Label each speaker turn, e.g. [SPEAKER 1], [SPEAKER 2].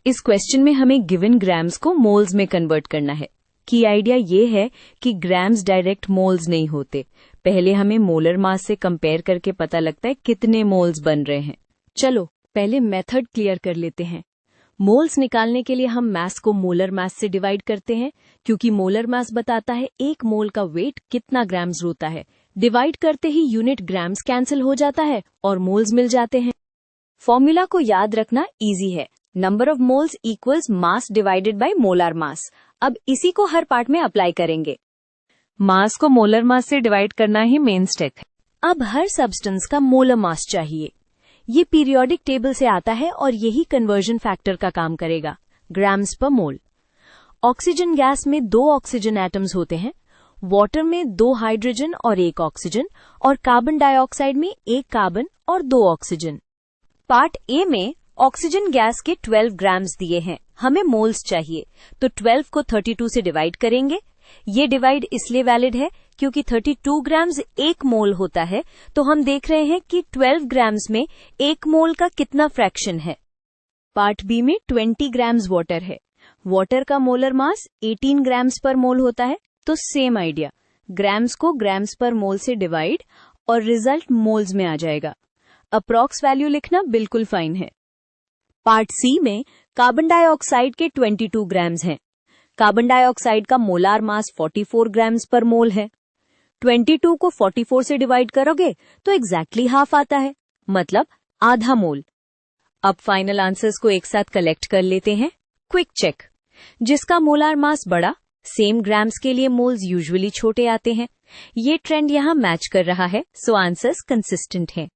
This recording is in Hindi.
[SPEAKER 1] इस क्वेश्चन में हमें गिवन ग्राम्स को मोल्स में कन्वर्ट करना है। की आइडिया ये है कि ग्राम्स डायरेक्ट मोल्स नहीं होते, पहले हमें मोलर मास से कंपेयर करके पता लगता है कितने मोल्स बन रहे हैं। चलो पहले मेथड क्लियर कर लेते हैं। मोल्स निकालने के लिए हम मास को मोलर मास से डिवाइड करते हैं, क्योंकि मोलर मास बताता है एक मोल का वेट कितना ग्राम्स होता है। डिवाइड करते ही यूनिट ग्राम्स कैंसिल हो जाता है और मोल्स मिल जाते हैं। फॉर्मूला को याद रखना इजी है, number of moles equals mass divided by molar mass. अब इसी को हर पार्ट में अप्लाई करेंगे। मास को मोलर मास से डिवाइड करना ही मेन स्टेप है। अब हर सब्सटेंस का मोलर मास चाहिए। ये पीरियोडिक टेबल से आता है और यही कन्वर्जन फैक्टर का काम करेगा, ग्राम्स पर मोल। ऑक्सीजन गैस में 2 ऑक्सीजन एटम्स होते हैं, वाटर में 2 हाइड्रोजन और 1 ऑक्सीजन, और कार्बन डाइऑक्साइड में 1 कार्बन और 2 ऑक्सीजन। पार्ट ए में ऑक्सीजन गैस के 12 ग्राम्स दिए हैं, हमें मोल्स चाहिए, तो 12 को 32 से डिवाइड करेंगे। ये डिवाइड इसलिए वैलिड है क्योंकि 32 ग्राम्स 1 मोल होता है, तो हम देख रहे हैं कि 12 ग्राम्स में 1 मोल का कितना फ्रैक्शन है। पार्ट बी में 20 ग्राम्स वाटर है। वाटर का मोलर मास 18 ग्राम्स पर मोल होता है, तो सेम आइडिया, ग्राम्स को ग्राम्स पर मोल से डिवाइड और रिजल्ट मोल्स में आ जाएगा। अप्रॉक्स वैल्यू लिखना बिल्कुल फाइन है। पार्ट सी में कार्बन डाइऑक्साइड के 22 ग्राम्स हैं। कार्बन डाइऑक्साइड का मोलार मास 44 ग्राम्स पर मोल है। 22 को 44 से डिवाइड करोगे तो एग्जैक्टली हाफ आता है, मतलब आधा मोल। अब फाइनल आंसर्स को एक साथ कलेक्ट कर लेते हैं। क्विक चेक, जिसका मोलार मास बड़ा, सेम ग्राम्स के लिए मोल्स यूजुअली छोटे आते हैं। ये ट्रेंड यहाँ मैच कर रहा है, सो आंसर्स कंसिस्टेंट हैं।